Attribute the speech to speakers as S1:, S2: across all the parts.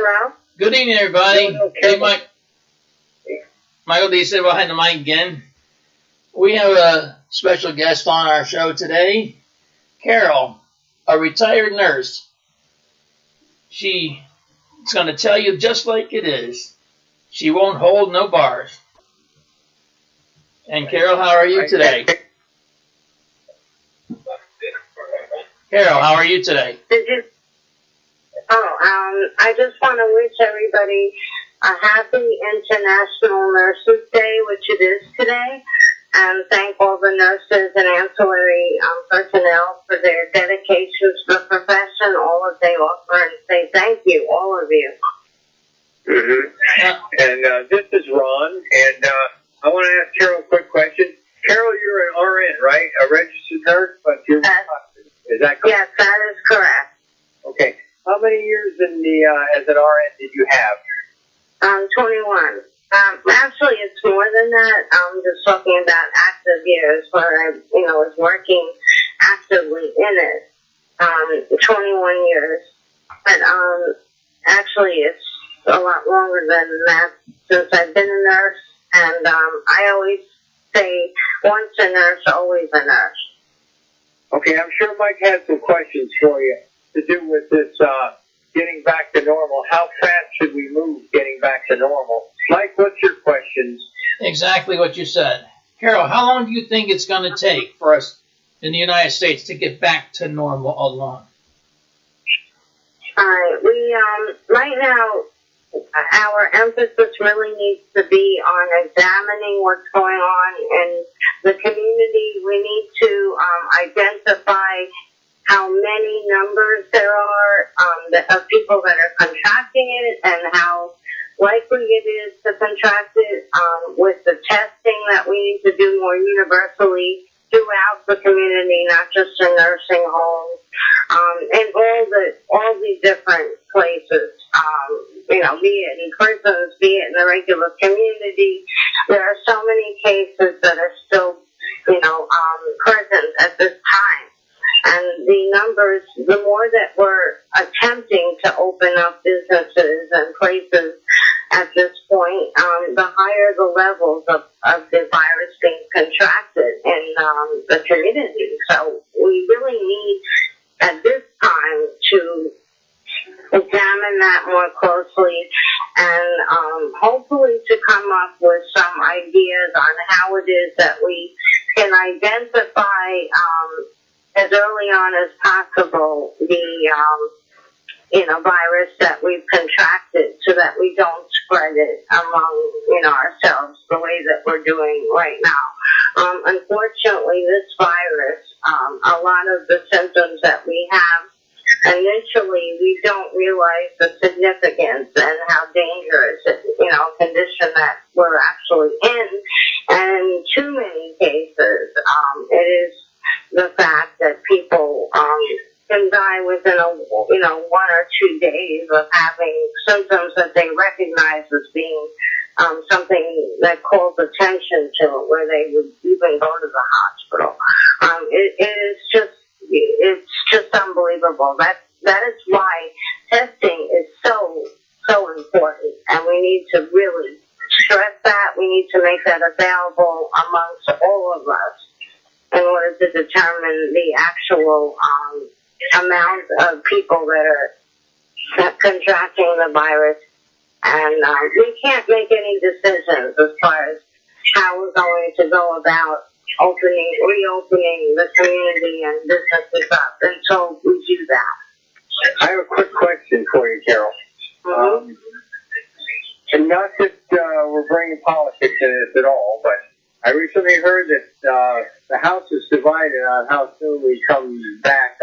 S1: Hello?
S2: Good evening, everybody.
S3: Okay.
S2: Hey, Michael D. sit behind the mic again. We have a special guest on our show today, Carol, a retired nurse. She's going to tell you just like it is. She won't hold no bars. And Carol, how are you today? Carol, how are you today?
S1: I just want to wish everybody a happy International Nurses Day, which it is today, and thank all the nurses and ancillary personnel for their dedication to the profession, all that they offer, and say thank you, all of you.
S3: Mm-hmm. And this is Ron, and I want to ask Carol a quick question. Carol, you're an RN, right? A registered nurse, but you're is that correct?
S1: Yes, that is correct.
S3: Okay. How many years in the as an RN did you have?
S1: 21. Actually, it's more than that. I'm just talking about active years where I, was working actively in it. 21 years. But actually, it's a lot longer than that since I've been a nurse. And I always say, once a nurse, always a nurse.
S3: Okay, I'm sure Mike has some questions for you to do with this getting back to normal. How fast should we move getting back to normal? Mike, what's your questions?
S2: Exactly what you said. Carol, how long do you think it's going to take for us in the United States to get back to normal alone?
S1: All right. Right now, our emphasis really needs to be on examining what's going on in the community. We need to identify how many numbers there are of people that are contracting it and how likely it is to contract it with the testing that we need to do more universally throughout the community, not just in nursing homes, and all the different places, be it in prisons, be it in the regular community. There are so many cases that are still, present at this time. And the numbers, the more that we're attempting to open up businesses and places at this point, the higher the levels of the virus being contracted in the community. So we really need, at this time, to examine that more closely and hopefully to come up with some ideas on how it is that we can identify as early on as possible the virus that we've contracted so that we don't spread it among ourselves the way that we're doing right now. Unfortunately, this virus, a lot of the symptoms that we have initially, we don't realize the significance and how dangerous condition that we're actually in. And in too many cases, it is the fact that people can die within 1 or 2 days of having symptoms that they recognize as being something that calls attention to it, where they would even go to the hospital. It's just unbelievable. That is why testing is so important, and we need to really stress that. We need to make that available amongst all of us in order to determine the actual amount of people that are contracting the virus. And we can't make any decisions as far as how we're going to go about reopening the community and businesses up until we do that.
S3: I have a quick question for you, Carol.
S1: Mm-hmm.
S3: And not that we're bringing politics in this at all, but I recently heard that the House is divided on how soon we come back.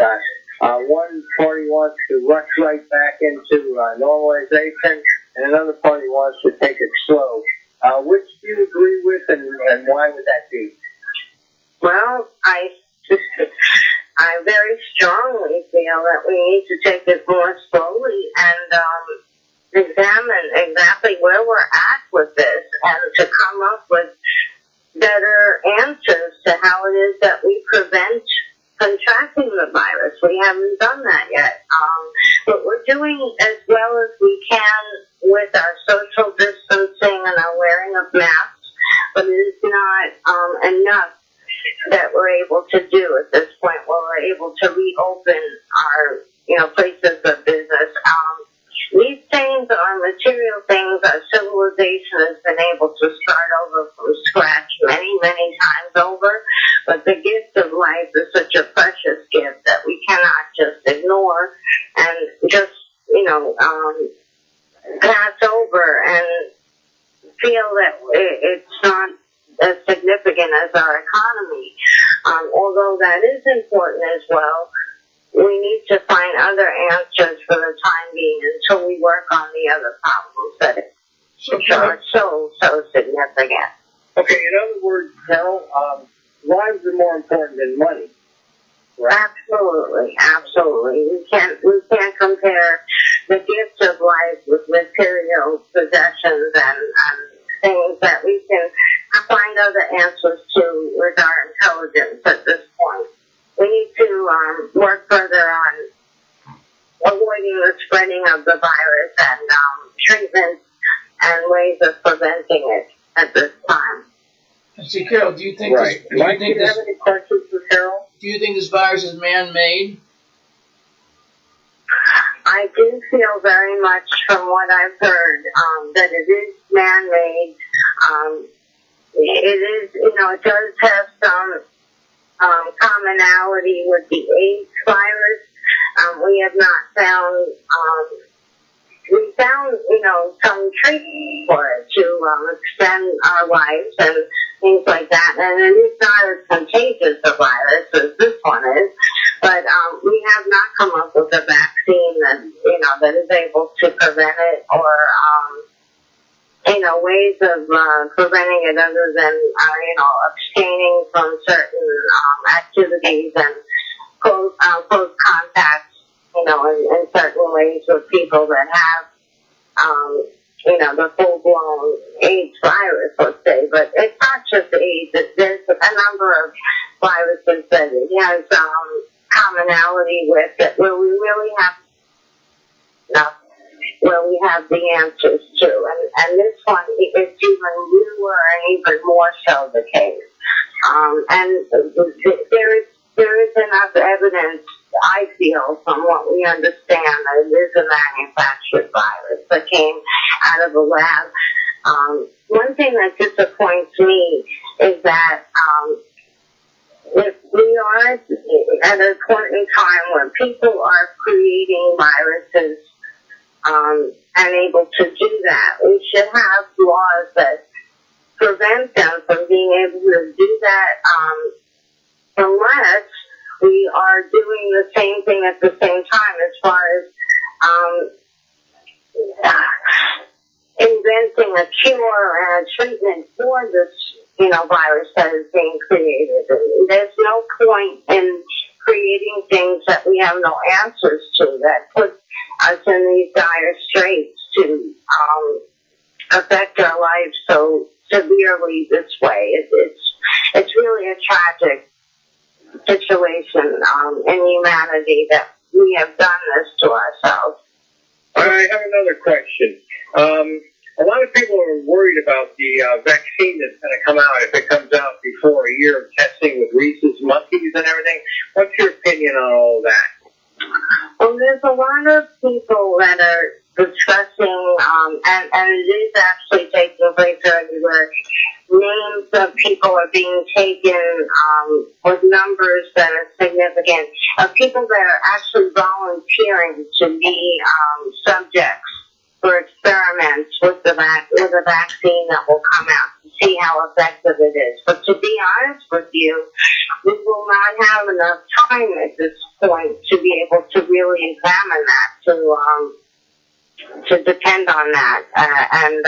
S3: One party wants to rush right back into normalization, and another party wants to take it slow. Which do you agree with, and why would that be?
S1: Well, I very strongly feel that we need to take it more slowly and examine exactly where we're at with this and to come up with better answers to how it is that we prevent contracting the virus. We haven't done that yet. but we're doing as well as we can with our social distancing and our wearing of masks, but it is not enough that we're able to do at this point where we're able to reopen our, places of business. These things are material things. Our civilization has been able to start over from scratch many, many times over. But the gift of life is such a precious gift that we cannot just ignore and just, pass over and feel that it's not as significant as our economy. Although that is important as well, we need to find other answers for the time being until we work on the other problems that are so significant.
S3: Okay, in other words, Carol, lives are more important than money. Right?
S1: Absolutely. We can't compare the gifts of life with material possessions and things that we can find other answers to with our intelligence at this point. We need to work further on avoiding the spreading of the virus and treatments and ways of preventing it at this time.
S2: See, Carol, do you think
S3: right.
S2: this?
S3: Mike, do you have any questions for Carol?
S2: Do you think this virus is man-made?
S1: I do feel very much from what I've heard that it is man-made. It is, it does have some commonality with the AIDS virus. We have not found, we found, some treatment for it to extend our lives and things like that. And it is not as contagious a virus as this one is, but we have not come up with a vaccine that, that is able to prevent it or, ways of preventing it other than, abstaining from certain activities and close contacts, in certain ways with people that have, the full-blown AIDS virus, let's say. But it's not just AIDS. There's a number of viruses that it has commonality with it where we really have where we have the answers to. And this one is even newer and even more so the case. And there is enough evidence, I feel, from what we understand, that it is a manufactured virus that came out of a lab. One thing that disappoints me is that if we are at a point in time where people are creating viruses and able to do that, we should have laws that prevent them from being able to do that unless we are doing the same thing at the same time as far as inventing a cure and a treatment for this, virus that is being created. There's no point in creating things that we have no answers to that put us in these dire straits to affect our lives so severely this way. It's really a tragic situation in humanity that we have done this to ourselves.
S3: I have another question. A lot of people are worried about the vaccine that's going to come out if it comes out before a year of testing with rhesus monkeys and everything. What's your opinion on all that?
S1: Well, there's a lot of people that are discussing, and it is actually taking place everywhere. Names of people are being taken with numbers that are significant of people that are actually volunteering to be subjects for experiments with a vaccine that will come out to see how effective it is. But to be honest with you, we will not have enough time at this point to be able to really examine that, to depend on that, and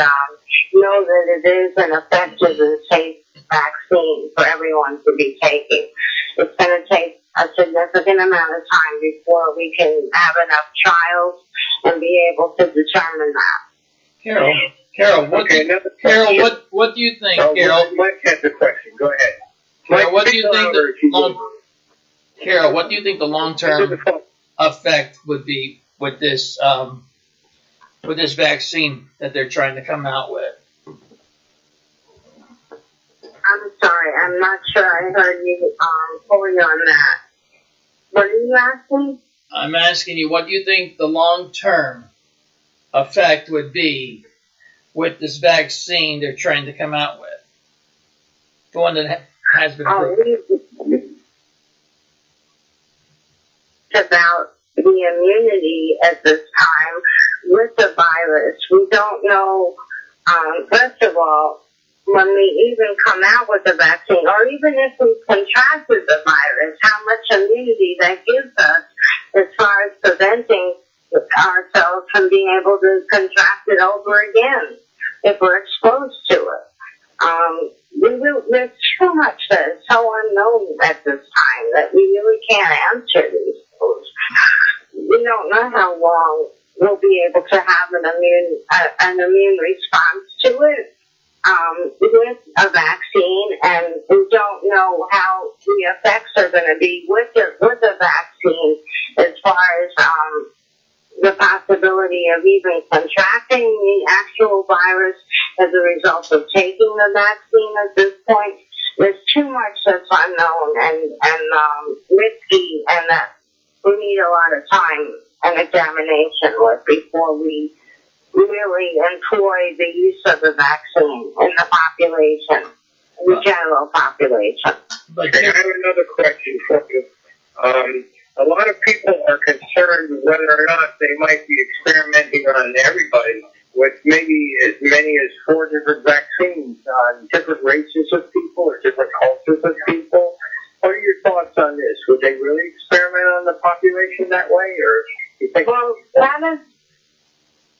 S1: know that it is an effective and safe vaccine for everyone to be taking. It's going to take a significant amount of time before we can have enough trials and be able to determine that.
S2: Carol, what do you think, Carol?
S3: Mike has a question. Go ahead.
S2: Carol, what do you think? Carol, what do you think the long-term effect would be with this vaccine that they're trying to come out with?
S1: I'm sorry, I'm not sure I heard you fully on that. What are you asking?
S2: I'm asking you, what do you think the long-term effect would be with this vaccine they're trying to come out with? The one that has been approved.
S1: About the immunity at this time with the virus. We don't know, first of all, when we even come out with the vaccine, or even if we contracted the virus, how much immunity that gives us as far as preventing ourselves from being able to contract it over again if we're exposed to it. There's too much that is so unknown at this time that we really can't answer these things. We don't know how long we'll be able to have an immune response to it with a vaccine, and we don't know how the effects are going to be with the vaccine as far as the possibility of even contracting the actual virus as a result of taking the vaccine at this point. There's too much that's unknown and risky, and that we need a lot of time and examination with before we really employ the use of the vaccine in the population, the general population.
S3: But I have another question for you. A lot of people are concerned whether or not they might be experimenting on everybody with maybe as many as 4 different vaccines on different races of people or different cultures of people. What are your thoughts on this? Would they really experiment on the population that way, or do you think?
S1: Well,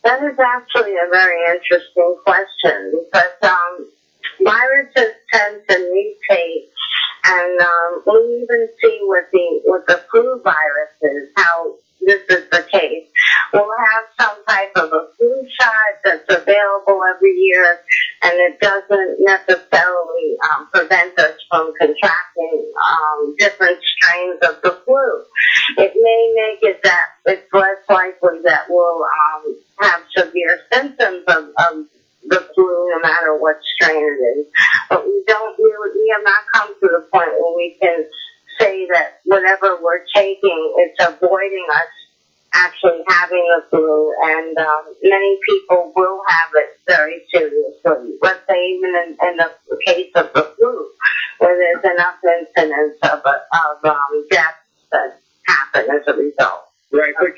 S1: that is actually a very interesting question, because viruses tend to mutate, and we even see with the flu viruses how this is the case. We'll have some type of a flu shot that's available every year, and it doesn't necessarily prevent us from contracting different strains of the flu. It may make it that it's less likely that we'll have severe symptoms of the flu, no matter what strain it is. But we have not come to the point where we can say that whatever we're taking, it's avoiding us actually having the flu, and many people will have it very seriously. Let's say even in the case of the flu, where there's enough incidence of deaths that happen as a result.
S3: Right, but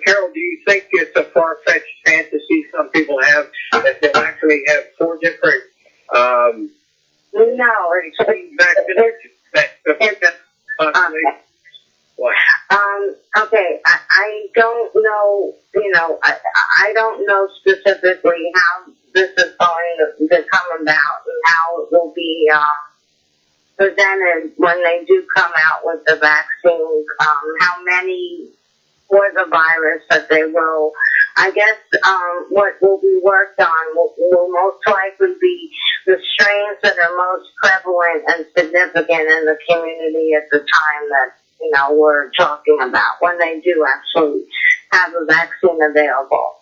S3: Carol, do you think it's a far-fetched fantasy some people have that they'll actually have 4 different
S1: no, okay, I don't know, I don't know specifically how this is going to come about and how it will be presented when they do come out with the vaccine, how many for the virus that they will. I guess what will be worked on will most likely be the strains that are most prevalent and significant in the community at the time that we're talking about, when they do actually have a vaccine available.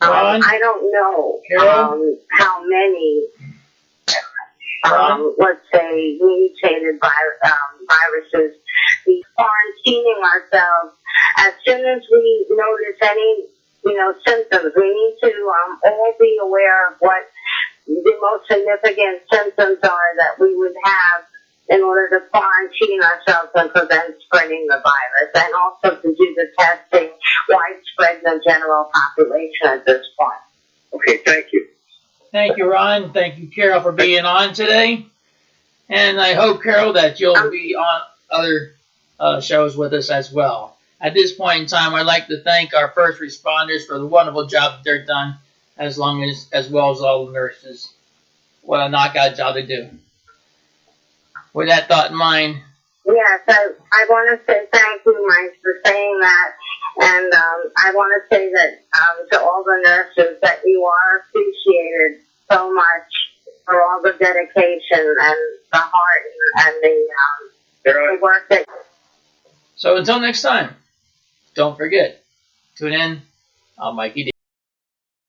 S1: I don't know how many, let's say, mutated viruses. We're quarantining ourselves as soon as we notice any symptoms. We need to all be aware of what the most significant symptoms are that we would have in order to quarantine ourselves and prevent spreading the virus, and also to do the testing widespread in the general population at this point.
S3: Okay, thank you.
S2: Thank you, Ron. Thank you, Carol, for being on today. And I hope, Carol, that you'll be on other shows with us as well. At this point in time, I'd like to thank our first responders for the wonderful job that they're done, as well as all the nurses. What a knockout job they do. With that thought in mind.
S1: Yes, I want to say thank you, Mike, for saying that. And I want to say that to all the nurses that you are appreciated so much for all the dedication and the heart and the work that.
S2: So until next time. Don't forget, tune in on Mikey D.